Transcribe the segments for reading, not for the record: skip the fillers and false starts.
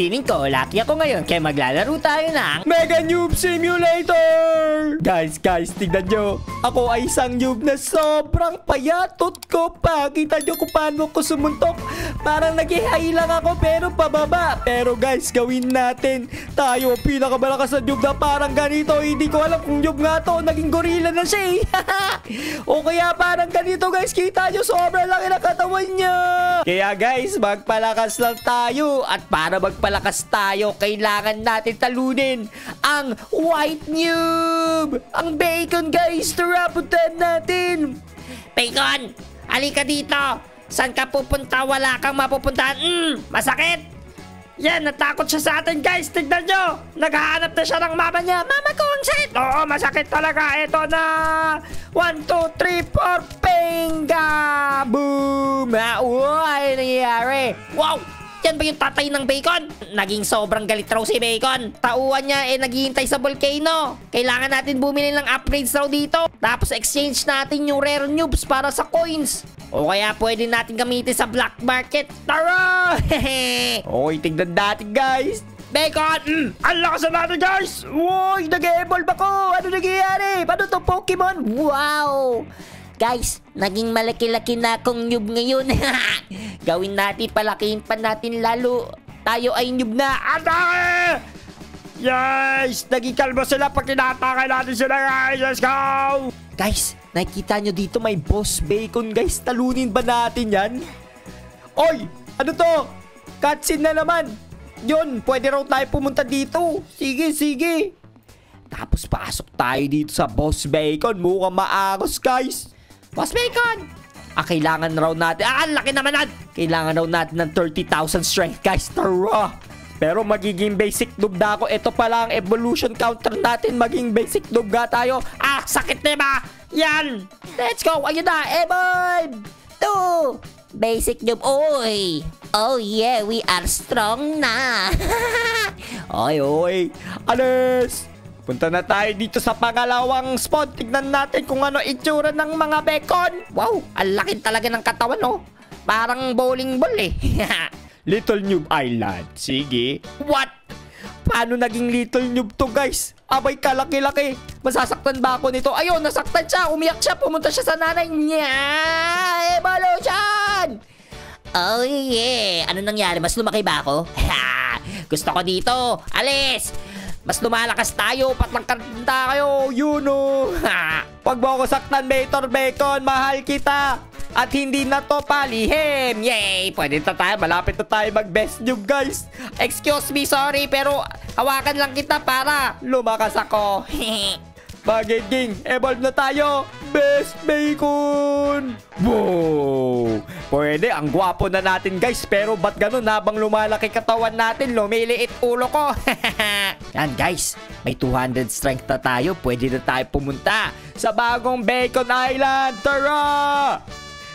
Feeling ko, lucky ako ngayon kaya maglalaro tayo ng Mega Noob Simulator! Guys, tignan nyo. Ako ay isang noob na sobrang payatot ko pa. Kita nyo kung paano ko sumuntok. Parang nag-high lang ako pero pababa. Pero guys, gawin natin. Tayo pinakamalakas na noob na parang ganito. Hindi ko alam kung noob nga to. Naging gorilla na siya. O kaya parang ganito guys. Kita nyo, sobrang laki na katawan niya. Kaya guys, magpalakas lang tayo. At para magpalakas tayo, kailangan natin talunin ang white noob. Ang bacon guys, tara puntahan natin. Bacon, halika dito. Saan ka pupunta? Wala kang mapupuntahan. Masakit. Yan, natakot siya sa atin guys. Tignan nyo. Naghahanap na siya ng mama niya. Mama ko, ang sakit. Oo, masakit talaga. Ito na. 1, 2, 3, 4. Penga. Boom. Uy, nangyayari. Wow. Yan ba yung tatay ng Bacon? Naging sobrang galit raw si Bacon. Tauhan niya naghihintay sa volcano. Kailangan natin bumili ng upgrades raw dito. Tapos exchange natin yung rare noobs para sa coins. O kaya pwede natin gamitin sa black market. Tara! Okay, tignan natin guys. Bacon! Ang lakas na natin guys. Uy, nag-evolve ako. Ano nangyayari? Paano to Pokemon? Wow! Guys, naging malaki-laki na akong noob ngayon. Gawin natin, palakihin pa natin lalo. Tayo ay noob na. Atake! Yes! Naging kalmo sila pag tinatake natin sila guys. Let's go! Guys, nakikita nyo dito may boss bacon guys. Talunin ba natin yan? Oy! Ano to? Cutscene na naman. Yun, pwede raw tayo pumunta dito. Sige, sige. Tapos pasok tayo dito sa boss bacon. Mukhang maangos guys. Boss Bacon! Kailangan raw natin. Ang laki naman na! Kailangan raw natin ng 30,000 strength, guys. Tara! Pero magiging basic noob na ako. Ito pala ang evolution counter natin. Maging basic noob nga tayo. Sakit na ba? Yan! Let's go! Ayun na! Evolve! 2! Basic noob. Oy! Oh yeah! We are strong na! Oy! Alis! Punta na tayo dito sa pangalawang spot. Tignan natin kung ano itsura ng mga bacon. Wow, ang laki talaga ng katawan, no? Parang bowling ball, eh. Little Noob Island. Sige. What? Paano naging Little Noob to, guys? Abay, kalaki-laki. Masasaktan ba ako nito? Ayun, nasaktan siya. Umiyak siya. Pumunta siya sa nanay niya. Evolution! Oh, yeah. Ano nangyari? Mas lumaki ba ako? Gusto ko dito. Alis! Mas lumalakas tayo, patlangkanta kayo, you know. Pag mo ako saktan, Mator Bacon, mahal kita. At hindi na to palihim. Yay! Pwede na tayo, malapit na tayo mag-best noob, guys. Excuse me, sorry, pero hawakan lang kita para lumakas ako. Magiging evolve na tayo. Best Bacon! Wow! Pwede, ang gwapo na natin guys. Pero ba't ganun habang lumalaki katawan natin, lumiliit ulo ko? Yan guys, may 200 strength na tayo. Pwede na tayo pumunta sa bagong Bacon Island. Tara!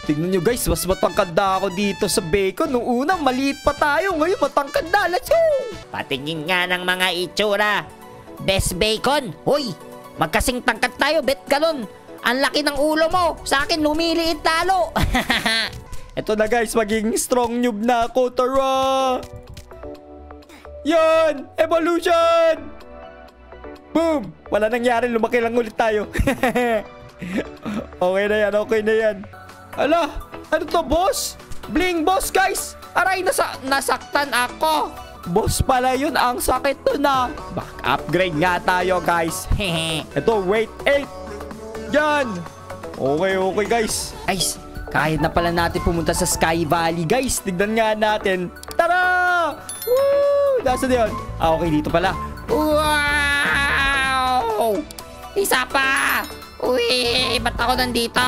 Tingnan nyo guys, mas matangkad na ako dito sa Bacon. Nung unang maliit pa tayo, ngayon matangkad na. Let's go! Patingin nga ng mga itsura. Best Bacon! Hoy! Magkasing tangkad tayo, bet galon. Ang laki ng ulo mo. Sa akin, lumiliit talo. Ito na guys, magiging strong noob na ako. Tara! Yan! Evolution! Boom! Wala nangyari, lumaki lang ulit tayo. Okay na yan, okay na yan. Ala, ano to boss? Bling boss guys! Aray, nasaktan ako. Boss pala yun, ang sakit to na. Back upgrade nga tayo guys. Ito, wait, 8. Yan. Okay, okay guys. Guys, kahit na pala natin pumunta sa Sky Valley guys. Tignan nga natin. Tara! Woo! Nasaan yun? Okay, dito pala. Wow! Isa pa! Uy, ba't ako nandito?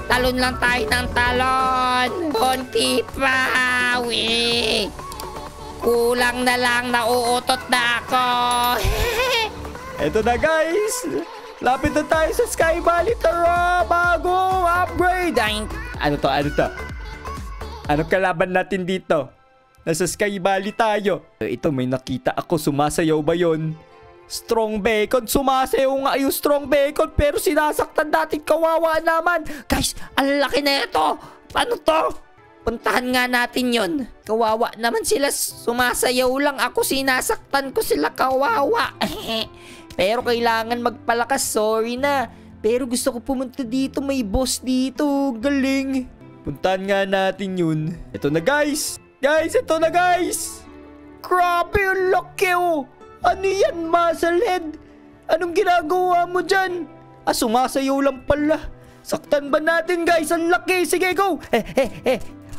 Talon lang tayo ng talon. Konti pa. Uy! Kulang na lang, nauutot na ako. Eto na guys. Lapit na tayo sa Sky Valley. Tara, bagong upgrade. Ano to, ano to? Anong kalaban natin dito? Nasa Sky Valley tayo. Ito, may nakita ako. Sumasayaw ba yun? Strong Bacon. Sumasayaw nga yung Strong Bacon. Pero sinasaktan natin, kawawa naman. Guys, ang laki na ito. Ano to? puntahan nga natin yon. Kawawa naman sila, sumasayaw lang ako, sinasaktan ko sila, kawawa. Pero kailangan magpalakas, sorry na. Pero gusto ko pumunta dito, may boss dito, galing. Puntahan nga natin yun. Ito na guys, ito na guys. Grabe, ang laki oh. Ano yan, muscle head? Anong ginagawa mo dyan? Sumasayaw lang pala. Saktan ba natin guys? Ang laki. Sige, go.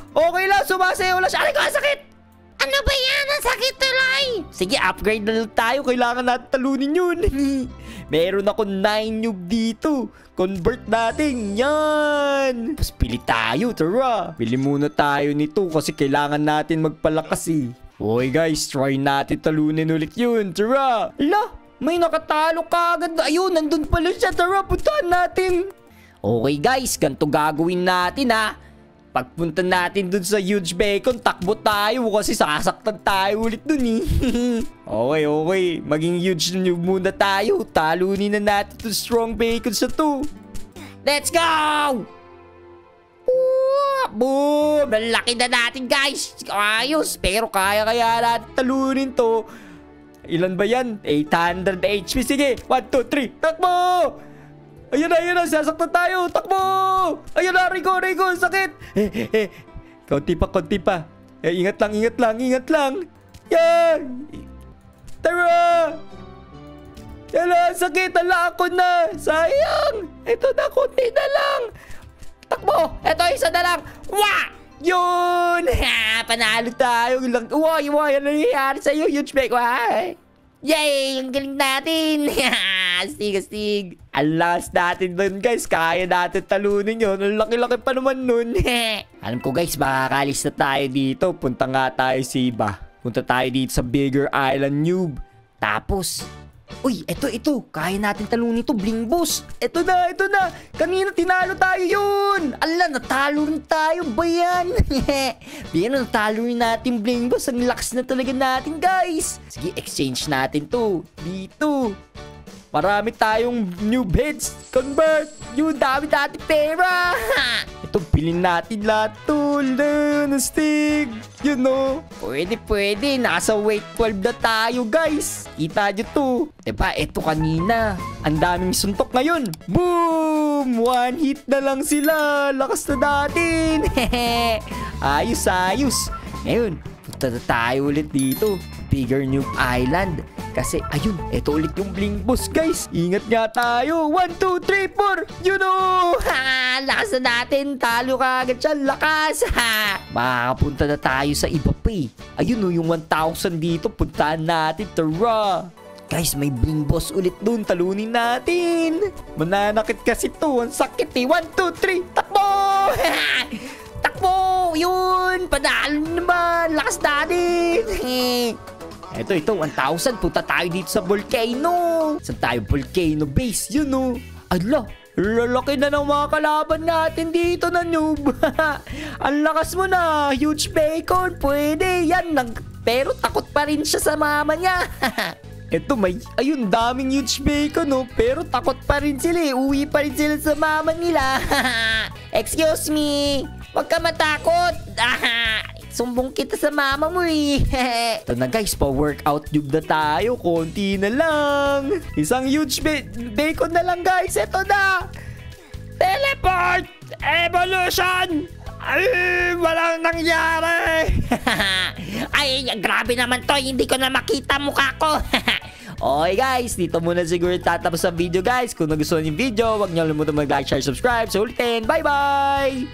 Okay lang, sumasayaw lang siya. Aray ko, ang sakit. Ano ba yan? Ang sakit tuloy. Sige, upgrade na lang tayo. Kailangan natin talunin yun. Meron ako 9 noob dito. Convert natin. Yan. Tapos pili tayo. Tara. Pili muna tayo nito kasi kailangan natin magpalakas eh. Okay guys, try natin talunin ulit yun. Tara. Ala, may nakatalo kagad. Ayun, nandun pala siya. Tara, puntahan natin. Okay guys, ganito gagawin natin ha. Pagpunta natin dun sa huge bacon, takbo tayo kasi sasaktan tayo ulit dun eh. Okay. Maging huge noob muna tayo. Talunin na natin itong strong bacon sa to. Let's go! Boom! Malaki na natin guys. Ayos, pero kaya natin talunin to. Ilan ba yan? 800 HP. Sige, 1, 2, 3, takbo! Ayun na, sasaktan tayo. Takbo! Ayun na, Rico, sakit. Konti pa. Ingat lang. Yan! Tara! Yan, sakit. Ala ako na. Sayang. Ito na, konti na lang. Takbo! Ito, isa na lang. Wah! Yun! Panalo tayo. Uy, ano nangyayari sa'yo? Huge bake. Yay! Ang galing natin! Astig. Ang last natin dun guys. Kaya natin talunin yun. Ang laki-laki pa naman nun. Alam ko guys, makakalis na tayo dito. Punta nga tayo sa iba. Punta tayo dito sa bigger island noob. Tapos, uy, ito. Kaya natin talunin ito. Bling boss. Ito na. Kanina tinalo tayo yun. Ala, natalo rin tayo ba yan? Pero natalo rin natin bling boss. Ang lakas na talaga natin guys. Sige, exchange natin to. Dito. Marami tayong new beds. Convert. Yun, dami natin pera. Ito, bilhin natin lahat to. Nastig. You know. Pwede. Nasa weight 12 na tayo, guys. Kita nyo to. Diba, ito kanina. Ang daming suntok ngayon. Boom! One hit na lang sila. Lakas na natin. Ayos. Ngayon, punta na tayo ulit dito. Bigger Noob Island. Kasi, ayun, ito ulit yung bling boss, guys. Ingat nga tayo. 1, 2, 3, 4. You know! Lakas na natin. Talo ka agad siya. Lakas. Makakapunta na tayo sa iba pa eh. Ayun o, yung 1,000 dito. Puntahan natin. Tara. Guys, may bling boss ulit dun. Talunin natin. Mananakit kasi to. Ang sakit eh. 1, 2, 3. Takbo! Takbo! Yun! Panalo naman. Lakas natin. Ito, 1,000. Punta tayo dito sa volcano. Saan tayo? Volcano base, yun o. Ala, lalaki na ng mga kalaban natin dito na noob. Ang lakas mo na. Huge bacon. Pwede. Yan. Pero takot pa rin siya sa mama niya. Ito, ayun, daming huge bacon, no? Pero takot pa rin sila eh. Uwi pa rin sila sa mama nila. Excuse me. Huwag ka matakot. Sumbong kita sa mama mo eh. Ito na guys, pa-workout noob na tayo. Konti na lang. Isang huge bacon na lang guys. Ito na. Teleport evolution. Ay, walang nangyari. Ay, grabe naman to. Hindi ko na makita mukha ko. Okay guys, dito muna siguro tatapos ang video guys. Kung nagustuhan yung video, huwag niyo limutan mag-like, share, subscribe. So ulitin, bye bye!